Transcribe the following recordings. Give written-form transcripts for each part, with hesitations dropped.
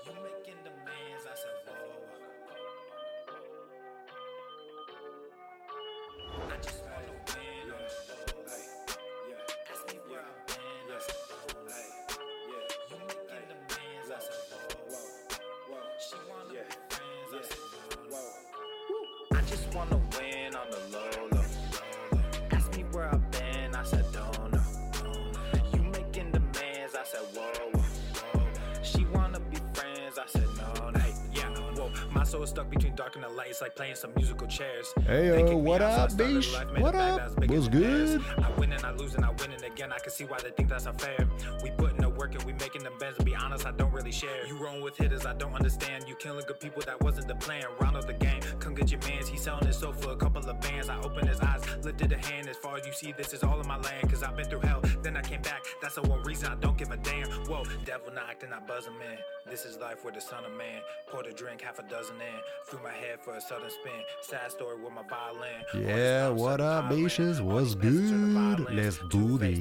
You making demands, I said, whoa. I just wanna win on the low. Ask me where I've been, I said, whoa. You making demands, I said, whoa. She wanna be friends, I said, no. I just wanna win on the low. Ask me where I've been, I said, don't know. You making demands, I said, whoa. She wanna be friends, I said, no. Hey, yeah, whoa. My soul is stuck between dark and the light. It's like playing some musical chairs. Heyo, what up, Beach? What up? What's good? I win and I lose and I win and again. I can see why they think that's unfair. We putting the work and we making them bends. To be honest, I don't really share. You rolling with hitters, I don't understand. You killing good people, that wasn't the plan. Round of the game, come get your mans. He's selling his soul for a couple of bands. I opened his eyes, lifted a hand. As far as you see, this is all in my land. Cause I've been through hell, then I came back. That's the one reason I don't give a damn. Whoa, devil knocked and I buzz him in. This is life with the son of man. Poured a drink, half a dozen in. Threw my head for a sudden spin. Sad story with my violin. Yeah, what up, Beaches? What's good? Let's do this.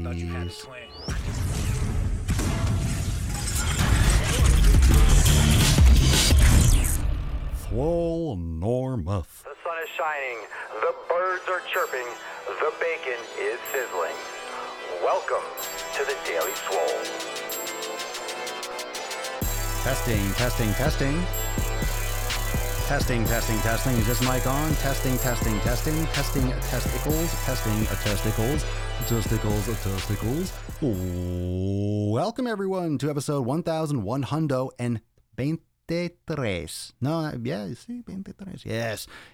Swole Normuth. The sun is shining, the birds are chirping, the bacon is sizzling. Welcome to the Daily Swole. Testing. Is this mic on? Testing. Testing testicles. Testicles. Welcome everyone to episode 1123. No, yeah, sí, 23.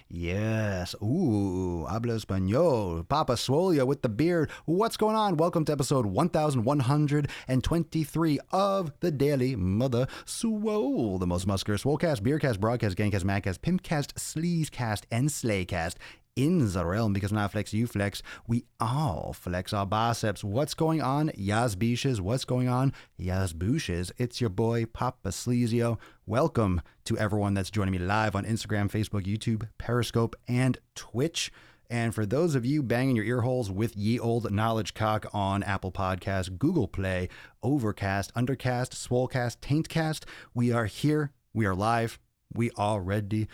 Yes. Ooh, hablo español. Papa Swole with the beard. What's going on? Welcome to episode 1123 of the Daily Mother Swole, the most muscular Swolecast, Beercast, Broadcast, Gangcast, Madcast, Pimpcast, Sleazecast, and Slaycast in the realm, because when I flex, you flex. We all flex our biceps. What's going on, Yas Beaches? What's going on, Yas Booshes? It's your boy, Papa Sleazio. Welcome to everyone that's joining me live on Instagram, Facebook, YouTube, Periscope, and Twitch. And for those of you banging your ear holes with ye old knowledge cock on Apple Podcasts, Google Play, Overcast, Undercast, Swolecast, Taintcast, we are here. We are live. We are ready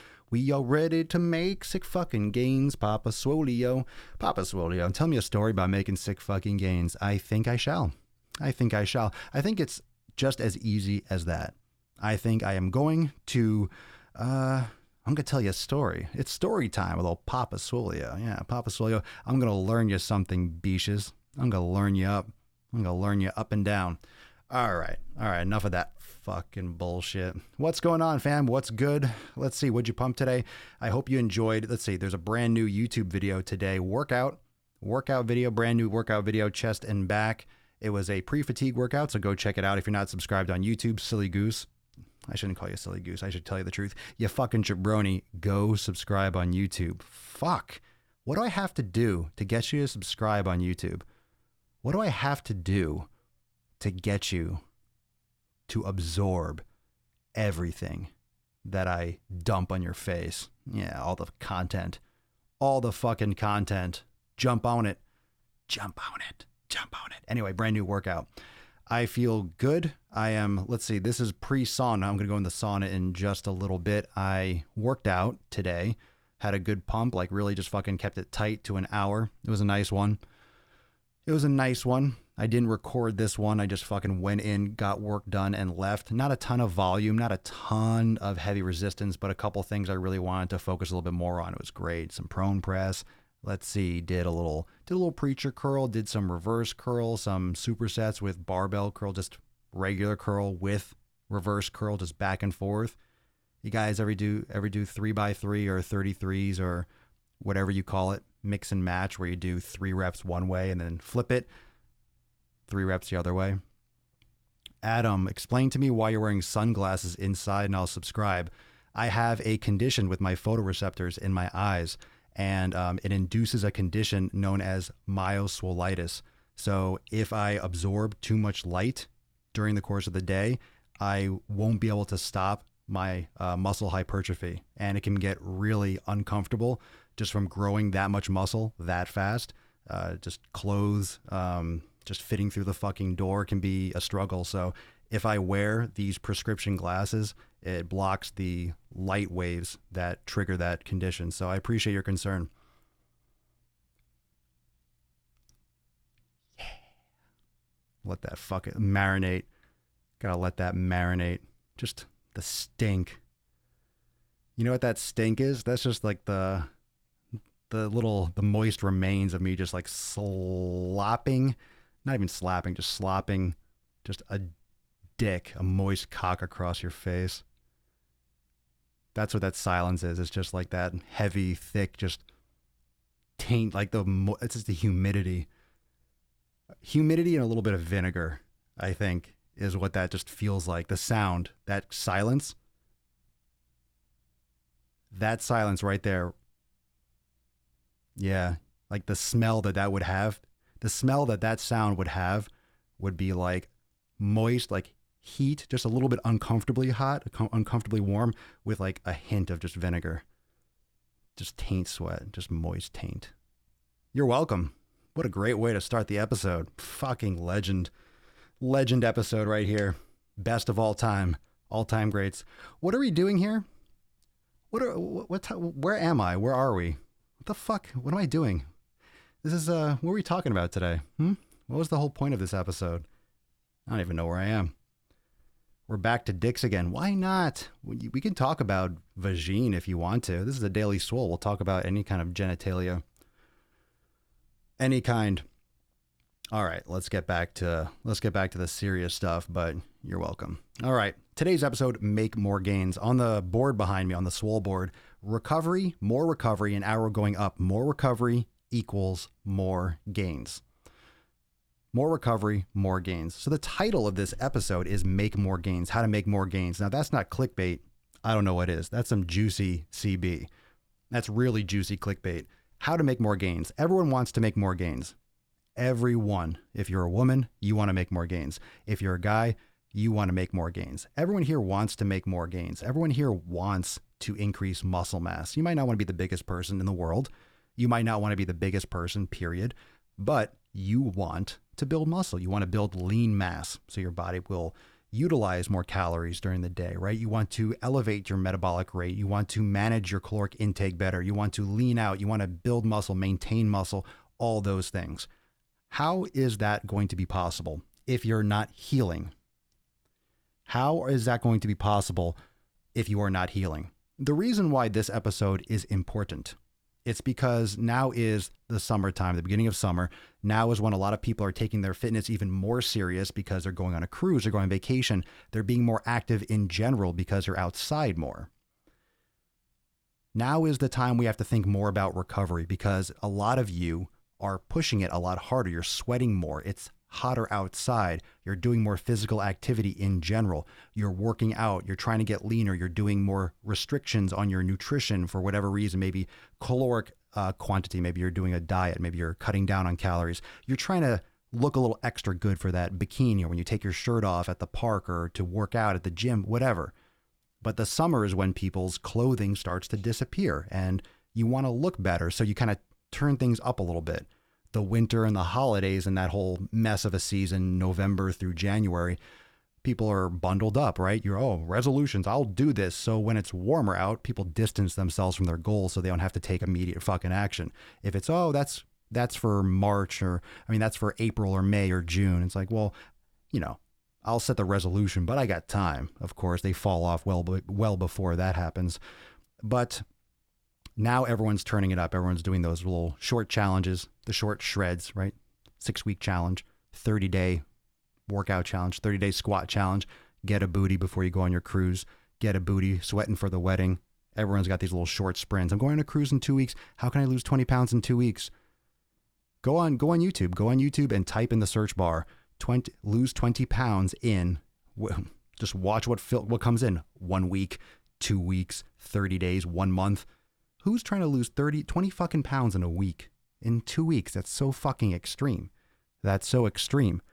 to make sick fucking gains, Papa Swolio. Tell me a story about making sick fucking gains. I think I shall. I think it's just as easy as that. I think I am going to, I'm going to tell you a story. It's story time with old Papa Swolio. Yeah, Papa Swolio. I'm going to learn you something, beaches. I'm going to learn you up. I'm going to learn you up and down. All right. Enough of that fucking bullshit. What's going on, fam? What's good? Let's see. What'd you pump today? I hope you enjoyed. Let's see. There's a brand new YouTube video today. Workout video, brand new workout video, chest and back. It was a pre-fatigue workout, so go check it out. If you're not subscribed on YouTube, silly goose. I shouldn't call you silly goose. I should tell you the truth. You fucking jabroni. Go subscribe on YouTube. Fuck. What do I have to do to get you to subscribe on YouTube? What do I have to do to get you to absorb everything that I dump on your face? Yeah, all the content. All the fucking content. Jump on it. Anyway, brand new workout. I feel good. Let's see, this is pre-sauna. I'm going to go in the sauna in just a little bit. I worked out today, had a good pump, like really just fucking kept it tight to an hour. It was a nice one. I didn't record this one. I just fucking went in, got work done, and left. Not a ton of volume, not a ton of heavy resistance, but a couple things I really wanted to focus a little bit more on. It was great. Some prone press. Let's see, did a little preacher curl, did some reverse curl, some supersets with barbell curl, just regular curl with reverse curl, just back and forth. You guys ever do 3x3 or 33s or whatever you call it, mix and match, where you do 3 reps one way and then flip it 3 reps the other way? Adam, explain to me why you're wearing sunglasses inside and I'll subscribe. I have a condition with my photoreceptors in my eyes, and it induces a condition known as myoswolitis. So if I absorb too much light during the course of the day, I won't be able to stop my muscle hypertrophy, and it can get really uncomfortable just from growing that much muscle that fast. Just clothes, just fitting through the fucking door can be a struggle. So if I wear these prescription glasses, it blocks the light waves that trigger that condition. So I appreciate your concern. Yeah. Let that fucking marinate. Gotta let that marinate. Just the stink. You know what that stink is? That's just like the moist remains of me just like slopping, not even slapping, just slopping, just a dick, a moist cock across your face. That's what that silence is. It's just like that heavy, thick, just taint, like it's just the humidity. Humidity and a little bit of vinegar, I think, is what that just feels like. The sound, that silence right there. Yeah, like the smell that would have, the smell that sound would have would be like moist, like heat, just a little bit uncomfortably hot, uncomfortably warm with like a hint of just vinegar. Just taint sweat, just moist taint. You're welcome. What a great way to start the episode. Fucking legend episode right here. Best of all time greats. What are we doing here? Where am I? Where are we? What the fuck? What am I doing? This is, what are we talking about today? What was the whole point of this episode? I don't even know where I am. We're back to dicks again. Why not? We can talk about vagine if you want to. This is a Daily Swole. We'll talk about any kind of genitalia. Any kind. All right, let's get back to the serious stuff, but you're welcome. All right, today's episode, Make More Gains. On the board behind me, on the Swole board, recovery, more recovery, an arrow going up. More recovery equals more gains. More recovery, more gains. So the title of this episode is Make More Gains, how to make more gains. Now that's not clickbait. I don't know what is. That's some juicy CB. That's really juicy clickbait. How to make more gains. Everyone wants to make more gains. Everyone. If you're a woman, you want to make more gains. If you're a guy, you want to make more gains. Everyone here wants to make more gains. Everyone here wants to increase muscle mass. You might not want to be the biggest person in the world. You might not want to be the biggest person, period. But you want to build muscle. You want to build lean mass so your body will utilize more calories during the day, right? You want to elevate your metabolic rate. You want to manage your caloric intake better. You want to lean out. You want to build muscle, maintain muscle, all those things. How is that going to be possible if you're not healing? How is that going to be possible if you are not healing? The reason why this episode is important, it's because now is the summertime, the beginning of summer. Now is when a lot of people are taking their fitness even more serious because they're going on a cruise, they're going on vacation, they're being more active in general because they're outside more. Now is the time we have to think more about recovery because a lot of you are pushing it a lot harder. You're sweating more. It's hotter outside. You're doing more physical activity in general. You're working out. You're trying to get leaner. You're doing more restrictions on your nutrition for whatever reason, maybe caloric quantity. Maybe you're doing a diet. Maybe you're cutting down on calories. You're trying to look a little extra good for that bikini or when you take your shirt off at the park or to work out at the gym, whatever. But the summer is when people's clothing starts to disappear and you want to look better. So you kind of turn things up a little bit. The winter and the holidays and that whole mess of a season, November through January, people are bundled up, right? Resolutions, I'll do this. So when it's warmer out, people distance themselves from their goals so they don't have to take immediate fucking action. If it's, that's for March that's for April or May or June. It's like, well, I'll set the resolution, but I got time. Of course, they fall off well before that happens. But now everyone's turning it up. Everyone's doing those little short challenges, the short shreds, right? 6-week challenge, 30-day workout challenge, 30-day squat challenge, get a booty before you go on your cruise, get a booty, sweating for the wedding. Everyone's got these little short sprints. I'm going on a cruise in 2 weeks. How can I lose 20 pounds in 2 weeks? Go on YouTube and type in the search bar, lose 20 pounds in, just watch what comes in. 1 week, 2 weeks, 30 days, 1 month. Who's trying to lose 20 fucking pounds in a week? In 2 weeks? That's so fucking extreme. That's so extreme.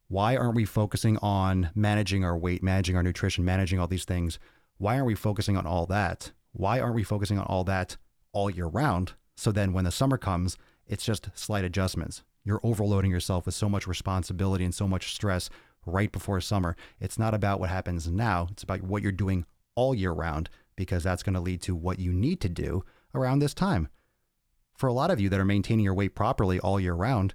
Why aren't we focusing on managing our weight, managing our nutrition, managing all these things? Why aren't we focusing on all that? Why aren't we focusing on all that all year round? So then when the summer comes, it's just slight adjustments. You're overloading yourself with so much responsibility and so much stress right before summer. It's not about what happens now. It's about what you're doing all year round, because that's going to lead to what you need to do around this time. For a lot of you that are maintaining your weight properly all year round,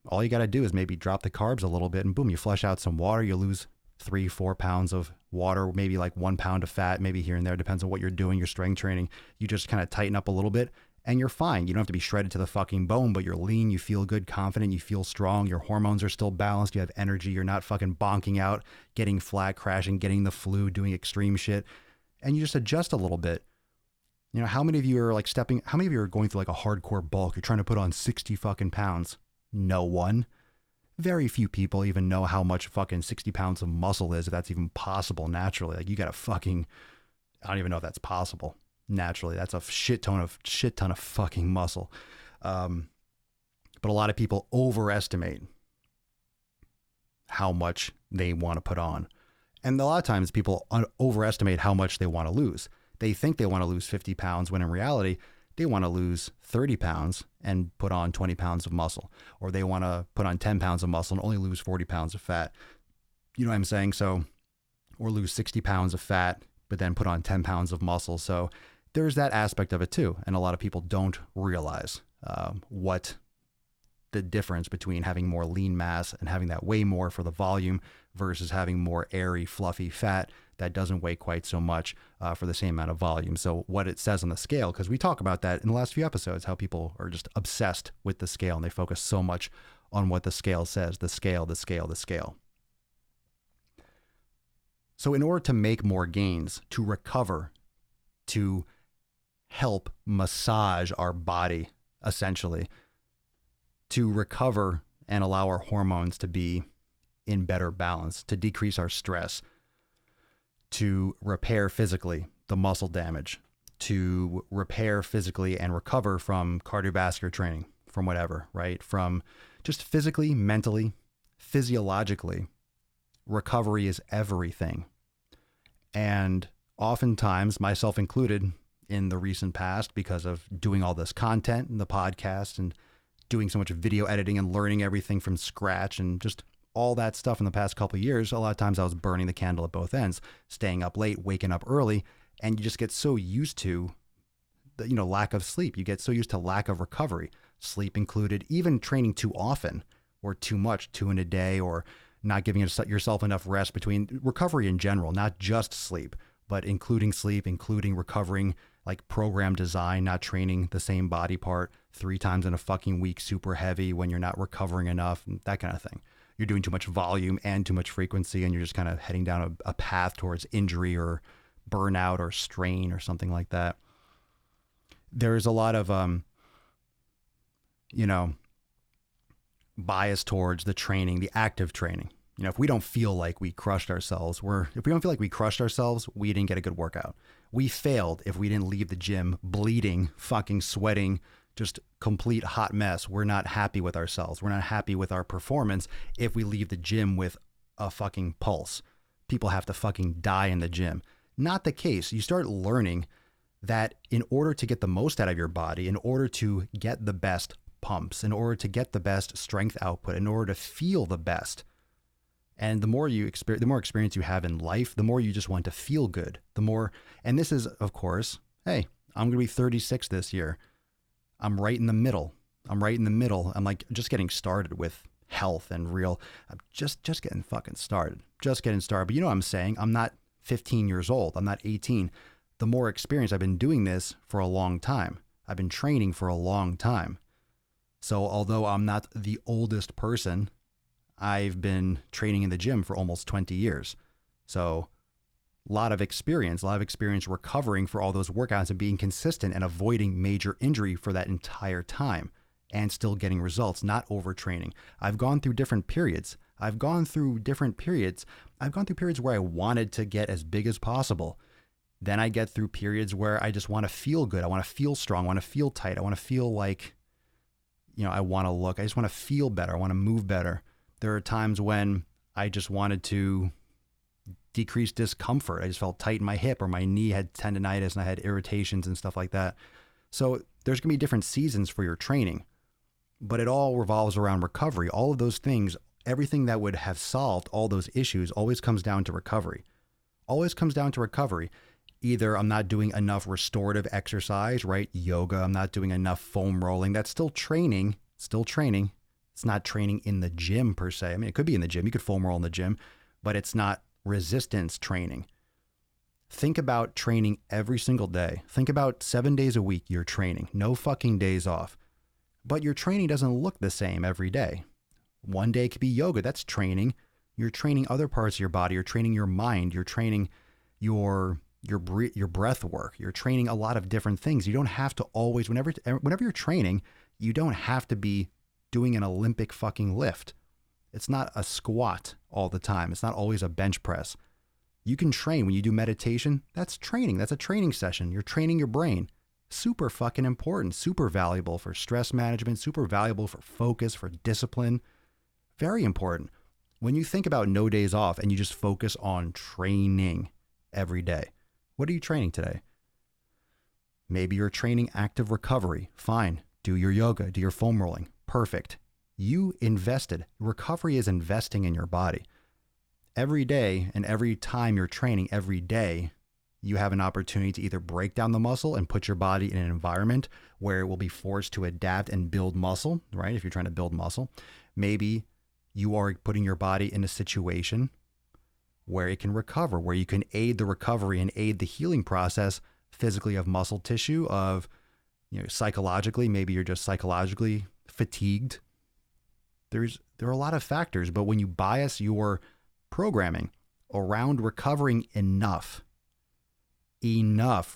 all you got to do is maybe drop the carbs a little bit and boom, you flush out some water, you lose 3-4 pounds of water, maybe like 1 pound of fat, maybe here and there, depends on what you're doing, your strength training. You just kind of tighten up a little bit and you're fine. You don't have to be shredded to the fucking bone, but you're lean, you feel good, confident, you feel strong, your hormones are still balanced, you have energy, you're not fucking bonking out, getting flat, crashing, getting the flu, doing extreme shit. And you just adjust a little bit. You know, how many of you are like how many of you are going through like a hardcore bulk? You're trying to put on 60 fucking pounds. No one. Very few people even know how much fucking 60 pounds of muscle is, if that's even possible naturally. Like you got to fucking, I don't even know if that's possible naturally. That's a shit ton of fucking muscle. But a lot of people overestimate how much they want to put on. And a lot of times people overestimate how much they want to lose. They think they want to lose 50 pounds when in reality, they want to lose 30 pounds and put on 20 pounds of muscle. Or they want to put on 10 pounds of muscle and only lose 40 pounds of fat. You know what I'm saying? So, or lose 60 pounds of fat, but then put on 10 pounds of muscle. So there's that aspect of it too. And a lot of people don't realize what the difference between having more lean mass and having that weigh more for the volume versus having more airy, fluffy fat that doesn't weigh quite so much for the same amount of volume. So what it says on the scale, because we talk about that in the last few episodes, how people are just obsessed with the scale and they focus so much on what the scale says, the scale, the scale, the scale. So in order to make more gains, to recover, to help massage our body, essentially, to recover and allow our hormones to be in better balance, to decrease our stress, to repair physically the muscle damage, to repair physically and recover from cardiovascular training, from whatever, right? From just physically, mentally, physiologically, recovery is everything. And oftentimes, myself included in the recent past, because of doing all this content and the podcast and doing so much video editing and learning everything from scratch and just all that stuff in the past couple of years, a lot of times I was burning the candle at both ends, staying up late, waking up early, and you just get so used to the, lack of sleep. You get so used to lack of recovery, sleep included, even training too often or too much, 2 in a day, or not giving yourself enough rest between recovery in general, not just sleep, but including sleep, including recovering, like program design, not training the same body part 3 times in a fucking week, super heavy when you're not recovering enough, that kind of thing. You're doing too much volume and too much frequency, and you're just kind of heading down a path towards injury or burnout or strain or something like that. There's a lot of, bias towards the training, the active training. If we don't feel like we crushed ourselves, if we don't feel like we crushed ourselves, we didn't get a good workout. We failed if we didn't leave the gym bleeding, fucking sweating, just complete hot mess. We're not happy with ourselves. We're not happy with our performance if we leave the gym with a fucking pulse. People have to fucking die in the gym. Not the case. You start learning that in order to get the most out of your body, in order to get the best pumps, in order to get the best strength output, in order to feel the best, and the more experience you have in life, the more you just want to feel good. And this is, of course, hey, I'm going to be 36 this year. I'm right in the middle. I'm like just getting started with health and I'm just getting fucking started. But you know what I'm saying? I'm not 15 years old. I'm not 18. The more experience, I've been doing this for a long time. I've been training for a long time. So although I'm not the oldest person, I've been training in the gym for almost 20 years. So a lot of experience recovering for all those workouts and being consistent and avoiding major injury for that entire time and still getting results, not overtraining. I've gone through different periods. I've gone through periods where I wanted to get as big as possible. Then I get through periods where I just want to feel good. I want to feel strong. I want to feel tight. I want to feel like, I just want to feel better. I want to move better. There are times when I just wanted to decrease discomfort. I just felt tight in my hip, or my knee had tendonitis and I had irritations and stuff like that. So there's going to be different seasons for your training, but it all revolves around recovery. All of those things everything that would have solved all those issues always comes down to recovery. Always comes down to recovery. Either I'm not doing enough restorative exercise, right? Yoga, I'm not doing enough foam rolling. That's still training, It's not training in the gym per se. I mean, it could be in the gym. You could foam roll in the gym, but it's not resistance training. Think about training every single day. Think about 7 days a week you're training. No fucking days off. But your training doesn't look the same every day. One day could be yoga. That's training. You're training other parts of your body. You're training your mind. You're training your breath work. You're training a lot of different things. You don't have to always, whenever you're training, you don't have to be doing an Olympic fucking lift. It's not a squat all the time. It's not always a bench press. You can train when you do meditation. That's training. That's a training session. You're training your brain. Super fucking important. Super valuable for stress management. Super valuable for focus, for discipline. Very important. When you think about no days off and you just focus on training every day, what are you training today? Maybe you're training active recovery. Fine. Do your yoga, do your foam rolling. Perfect. You invested. Recovery is investing in your body. Every day and every time you're training, every day, you have an opportunity to either break down the muscle and put your body in an environment where it will be forced to adapt and build muscle, right? If you're trying to build muscle, maybe you are putting your body in a situation where it can recover, where you can aid the recovery and aid the healing process physically of muscle tissue, of, psychologically, maybe you're just psychologically fatigued. There are a lot of factors, but when you bias your programming around recovering enough, it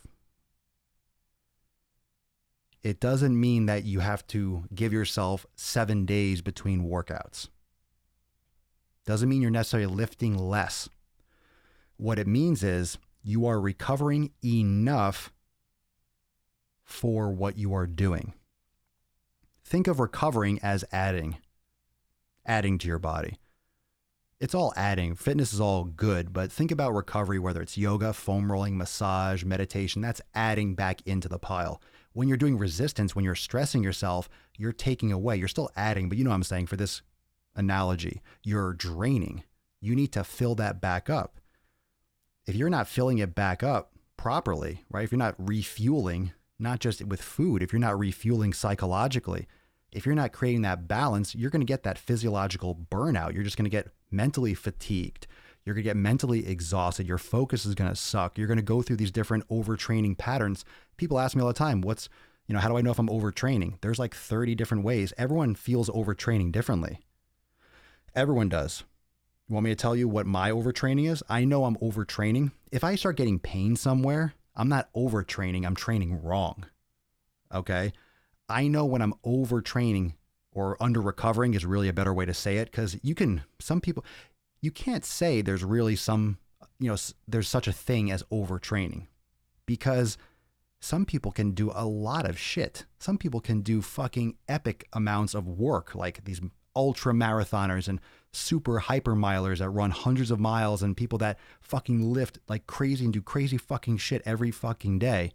doesn't mean that you have to give yourself 7 days between workouts. Doesn't mean you're necessarily lifting less. What it means is you are recovering enough for what you are doing. Think of recovering as adding to your body. It's all adding. Fitness is all good, but think about recovery, whether it's yoga, foam rolling, massage, meditation, that's adding back into the pile. When you're doing resistance, when you're stressing yourself, you're taking away. You're still adding, but you know what I'm saying for this analogy, you're draining. You need to fill that back up. If you're not filling it back up properly, right? If you're not refueling, not just with food, if you're not refueling psychologically, if you're not creating that balance, you're going to get that physiological burnout. You're just going to get mentally fatigued. You're going to get mentally exhausted. Your focus is going to suck. You're going to go through these different overtraining patterns. People ask me all the time, how do I know if I'm overtraining? There's like 30 different ways. Everyone feels overtraining differently. Everyone does. You want me to tell you what my overtraining is? I know I'm overtraining. If I start getting pain somewhere, I'm not overtraining. I'm training wrong. Okay? I know when I'm overtraining or under recovering is really a better way to say it, because you can't say there's really there's such a thing as overtraining, because some people can do a lot of shit. Some people can do fucking epic amounts of work, like these ultra marathoners and super hyper milers that run hundreds of miles, and people that fucking lift like crazy and do crazy fucking shit every fucking day.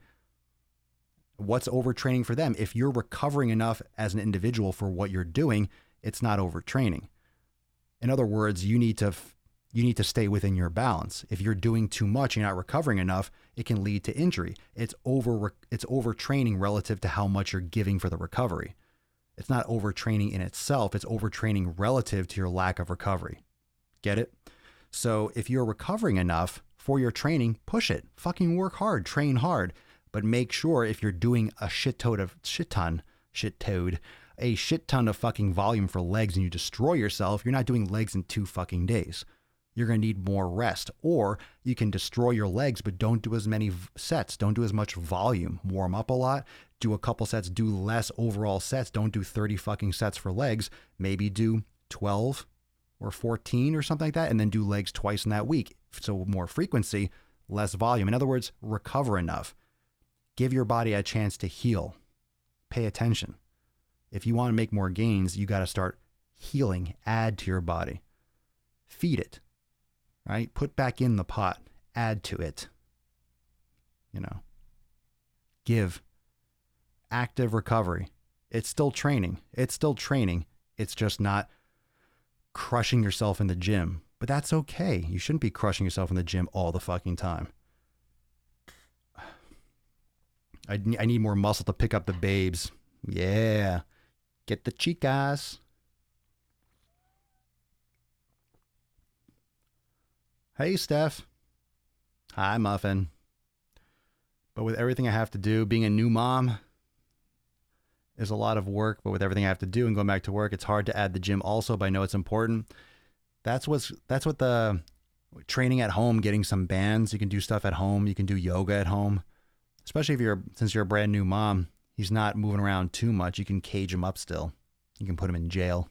What's overtraining for them? If you're recovering enough as an individual for what you're doing, it's not overtraining. In other words, you need to stay within your balance. If you're doing too much, you're not recovering enough, it can lead to injury. It's overtraining relative to how much you're giving for the recovery. It's not overtraining in itself. It's overtraining relative to your lack of recovery. Get it? So if you're recovering enough for your training, push it. Fucking work hard, train hard. But make sure if you're doing a shit ton of fucking volume for legs and you destroy yourself, you're not doing legs in 2 fucking days. You're going to need more rest. Or you can destroy your legs, but don't do as many sets. Don't do as much volume. Warm up a lot. Do a couple sets. Do less overall sets. Don't do 30 fucking sets for legs. Maybe do 12 or 14 or something like that, and then do legs twice in that week. So more frequency, less volume. In other words, recover enough. Give your body a chance to heal. Pay attention. If you want to make more gains, you got to start healing. Add to your body. Feed it. Right? Put back in the pot. Add to it. Give. Active recovery. It's still training. It's just not crushing yourself in the gym, but that's okay. You shouldn't be crushing yourself in the gym all the fucking time. I need more muscle to pick up the babes. Yeah. Get the chicas. Hey, Steph. Hi, Muffin. But with everything I have to do, being a new mom is a lot of work. But with everything I have to do and going back to work, it's hard to add the gym also, but I know it's important. That's what the training at home, getting some bands. You can do stuff at home. You can do yoga at home. Especially since you're a brand new mom, he's not moving around too much. You can cage him up still. You can put him in jail.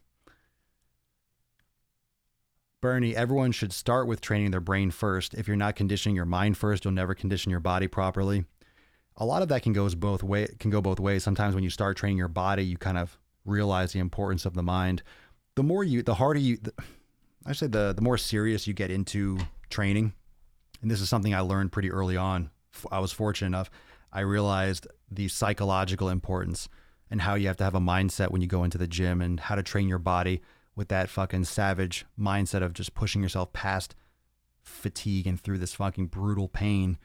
Bernie, everyone should start with training their brain first. If you're not conditioning your mind first, you'll never condition your body properly. A lot of that can go both ways. Sometimes when you start training your body, you kind of realize the importance of the mind. The more the more serious you get into training, and this is something I learned pretty early on. I was fortunate enough. I realized the psychological importance and how you have to have a mindset when you go into the gym and how to train your body with that fucking savage mindset of just pushing yourself past fatigue and through this fucking brutal pain.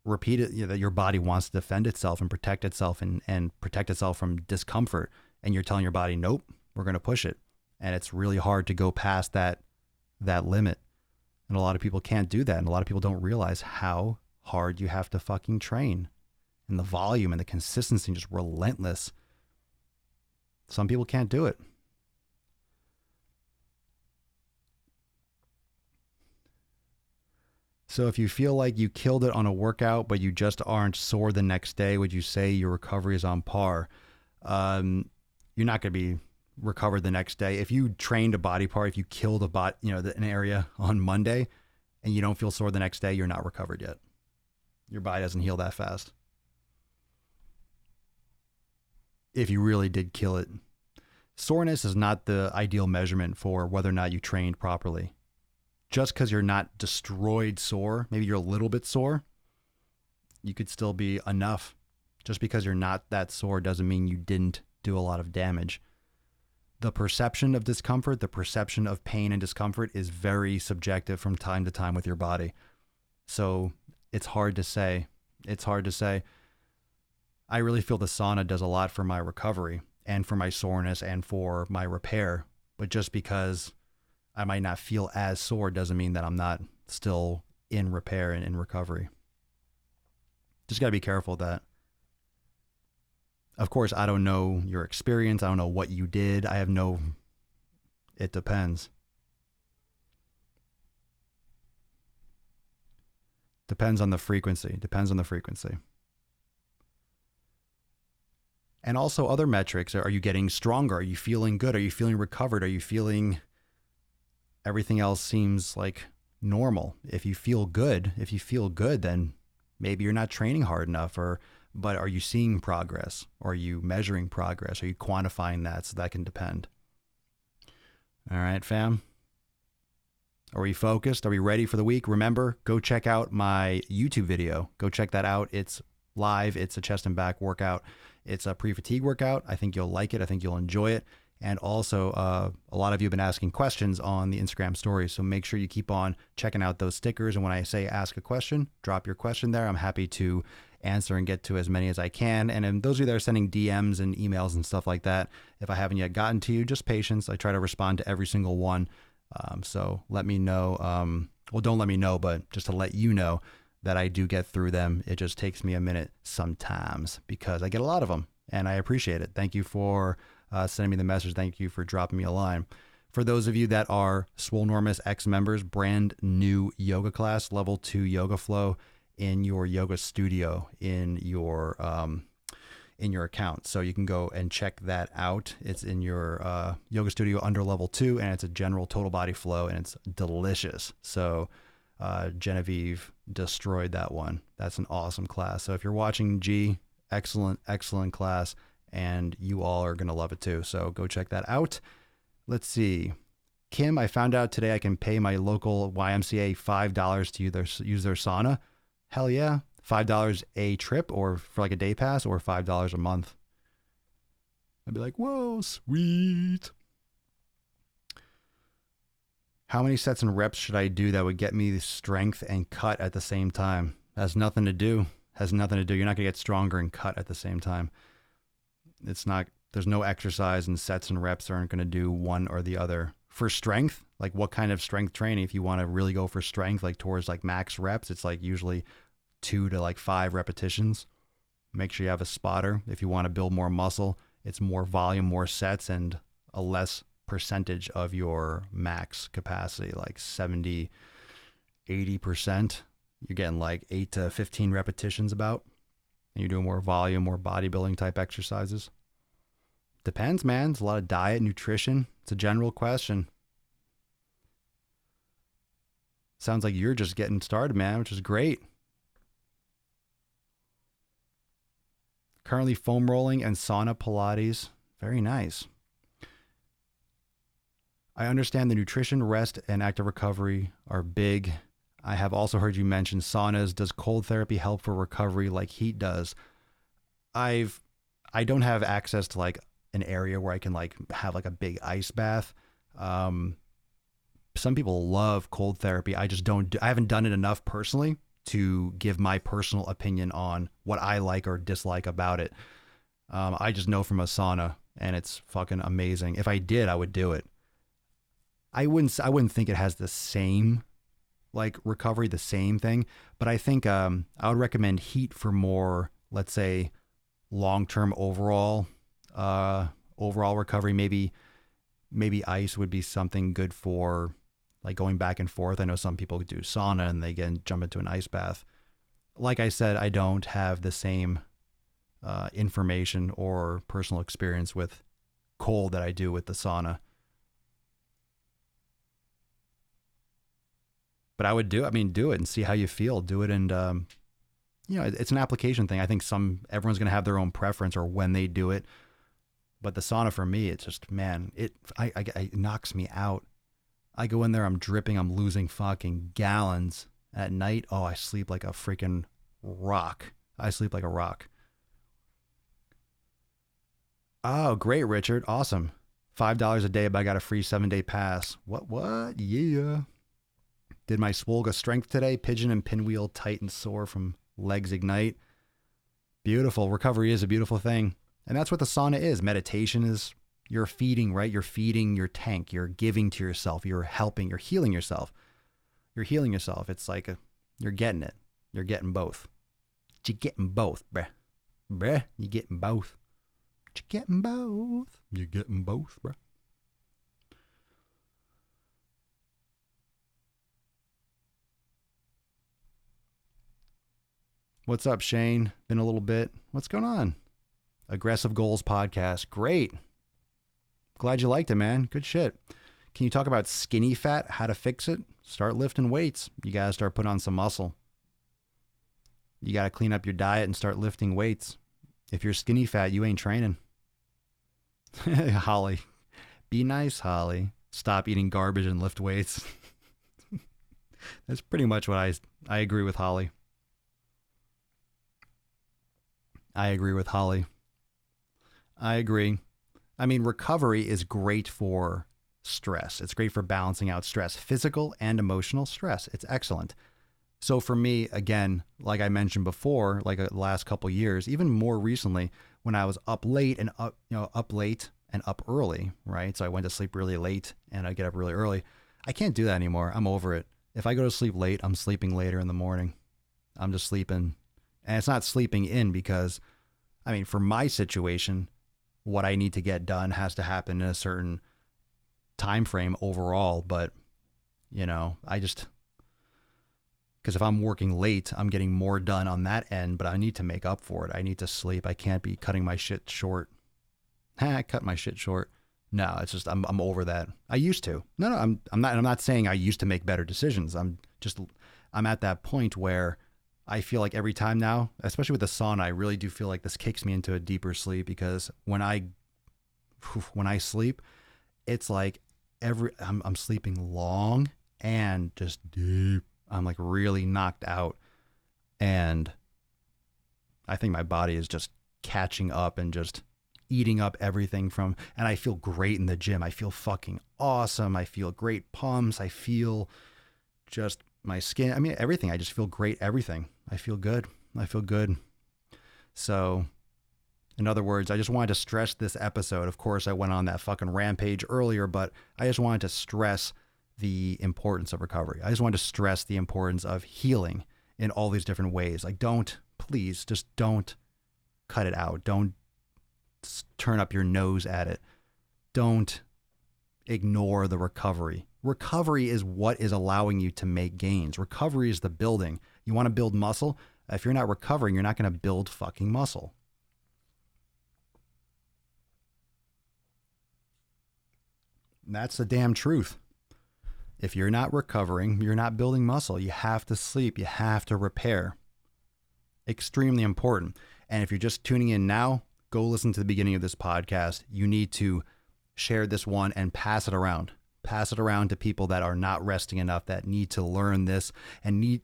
Repeat it, that your body wants to defend itself and protect itself and protect itself from discomfort. And you're telling your body, nope, we're going to push it. And it's really hard to go past that limit. And a lot of people can't do that. And a lot of people don't realize how hard you have to fucking train. And the volume and the consistency just relentless. Some people can't do it. So if you feel like you killed it on a workout, but you just aren't sore the next day, would you say your recovery is on par? You're not going to be recovered the next day. If you trained a body part, if you killed an area on Monday and you don't feel sore the next day, you're not recovered yet. Your body doesn't heal that fast. If you really did kill it. Soreness is not the ideal measurement for whether or not you trained properly. Just because you're not destroyed sore, maybe you're a little bit sore, you could still be enough. Just because you're not that sore doesn't mean you didn't do a lot of damage. The perception of discomfort, the perception of pain and discomfort is very subjective from time to time with your body. So it's hard to say. I really feel the sauna does a lot for my recovery and for my soreness and for my repair. But just because I might not feel as sore doesn't mean that I'm not still in repair and in recovery. Just got to be careful with that. Of course, I don't know your experience. I don't know what you did. It depends. Depends on the frequency. And also other metrics. Are you getting stronger? Are you feeling good? Are you feeling recovered? Are you feeling everything else seems like normal? If you feel good, then maybe you're not training hard enough, but are you seeing progress? Are you measuring progress? Are you quantifying that? So that can depend. All right, fam. Are we focused? Are we ready for the week? Remember, go check out my YouTube video. Go check that out. It's live. It's a chest and back workout. It's a pre-fatigue workout. I think you'll like it. I think you'll enjoy it. And also, a lot of you have been asking questions on the Instagram stories. So make sure you keep on checking out those stickers. And when I say ask a question, drop your question there. I'm happy to answer and get to as many as I can. And those of you that are sending DMs and emails and stuff like that, if I haven't yet gotten to you, just patience. I try to respond to every single one. So let me know. Well, don't let me know, but just to let you know that I do get through them. It just takes me a minute sometimes because I get a lot of them and I appreciate it. Thank you for sending me the message. Thank you for dropping me a line. For those of you that are Swolenormous X members, brand new yoga class, level 2 yoga flow in your yoga studio in your account. So you can go and check that out. It's in your yoga studio under level 2, and it's a general total body flow, and it's delicious. So Genevieve destroyed that one. That's an awesome class. So if you're watching G, excellent class. And you all are going to love it too. So go check that out. Let's see. Kim, I found out today I can pay my local YMCA $5 to use their sauna. Hell yeah. $5 a trip or for like a day pass or $5 a month. I'd be like, whoa, sweet. How many sets and reps should I do that would get me the strength and cut at the same time? Has nothing to do. Has nothing to do. You're not going to get stronger and cut at the same time. It's not, there's no exercise and sets and reps that aren't going to do one or the other. For strength, like what kind of strength training, if you want to really go for strength, like towards like max reps, it's like usually 2 to like 5 repetitions. Make sure you have a spotter. If you want to build more muscle, it's more volume, more sets, and a less percentage of your max capacity, like 70, 80%. You're getting like 8 to 15 repetitions about, and you're doing more volume, more bodybuilding type exercises. Depends, man. It's a lot of diet, nutrition. It's a general question. Sounds like you're just getting started, man, which is great. Currently foam rolling and sauna Pilates. Very nice. I understand the nutrition, rest, and active recovery are big. I have also heard you mention saunas. Does cold therapy help for recovery like heat does? I don't have access to like an area where I can like have like a big ice bath. Some people love cold therapy. I just don't. I haven't done it enough personally to give my personal opinion on what I like or dislike about it. I just know from a sauna, and it's fucking amazing. If I did, I would do it. I wouldn't think it has the same like recovery, the same thing, but I think I would recommend heat for more, let's say, long-term overall recovery. Maybe ice would be something good for like going back and forth. I know some people do sauna and they jump into an ice bath. Like I said, I don't have the same information or personal experience with cold that I do with the sauna. But I would do it and see how you feel. Do it, and it's an application thing. I think everyone's gonna have their own preference or when they do it. But the sauna for me, it's just, man, it knocks me out. I go in there, I'm dripping, I'm losing fucking gallons at night. Oh, I sleep like a freaking rock. I sleep like a rock. Oh, great, Richard. Awesome. $5 a day, but I got a free 7-day pass. What? Yeah. Did my Swole strength today. Pigeon and pinwheel tight and sore from legs ignite. Beautiful. Recovery is a beautiful thing. And that's what the sauna is. Meditation is, you're feeding, right? You're feeding your tank. You're giving to yourself. You're helping. You're healing yourself. You're healing yourself. It's like you're getting it. You're getting both. You're getting both, bruh. Bruh, you're getting both. You're getting both. You're getting both, bruh. What's up, Shane? Been a little bit. What's going on? Aggressive Goals Podcast. Great. Glad you liked it, man. Good shit. Can you talk about skinny fat, how to fix it? Start lifting weights. You got to start putting on some muscle. You got to clean up your diet and start lifting weights. If you're skinny fat, you ain't training. Holly. Be nice, Holly. Stop eating garbage and lift weights. That's pretty much what I agree with Holly. I agree with Holly. I agree. I mean, recovery is great for stress. It's great for balancing out stress, physical and emotional stress. It's excellent. So for me, again, like I mentioned before, like the last couple years, even more recently, when I was up late and up late and up early, right? So I went to sleep really late and I get up really early. I can't do that anymore. I'm over it. If I go to sleep late, I'm sleeping later in the morning. I'm just sleeping. And it's not sleeping in because, I mean, for my situation, what I need to get done has to happen in a certain time frame overall. But, because if I'm working late, I'm getting more done on that end, but I need to make up for it. I need to sleep. I can't be cutting my shit short. I cut my shit short. No, it's just, I'm over that. I used to. No, I'm not saying I used to make better decisions. I'm at that point where I feel like every time now, especially with the sauna, I really do feel like this kicks me into a deeper sleep because when I sleep, it's like I'm sleeping long and just deep. I'm like really knocked out. And I think my body is just catching up and just eating up everything and I feel great in the gym. I feel fucking awesome. I feel great pumps. I feel just my skin. I mean, everything. I just feel great. Everything. I feel good. So, in other words, I just wanted to stress this episode. Of course, I went on that fucking rampage earlier, but I just wanted to stress the importance of recovery. I just wanted to stress the importance of healing in all these different ways. Like, please, just don't cut it out. Don't turn up your nose at it. Don't ignore the recovery. Recovery is what is allowing you to make gains. Recovery is the building. You want to build muscle? If you're not recovering, you're not going to build fucking muscle. And that's the damn truth. If you're not recovering, you're not building muscle. You have to sleep. You have to repair. Extremely important. And if you're just tuning in now, go listen to the beginning of this podcast. You need to share this one and pass it around. Pass it around to people that are not resting enough, that need to learn this and need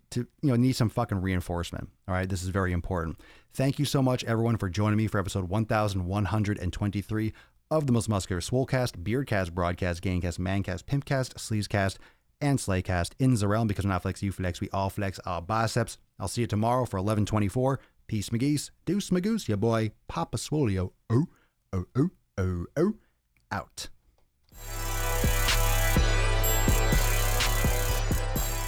some fucking reinforcement. All right. This is very important. Thank you so much, everyone, for joining me for episode 1123 of the Most Muscular Swolecast, Beardcast, Broadcast, Gaincast, Mancast, Pimpcast, Sleazecast, and Slaycast in the realm, because when I flex, you flex, we all flex our biceps. I'll see you tomorrow for 1124. Peace, McGeese. Deuce, Magoose, ya boy. Papa Swolio. Out.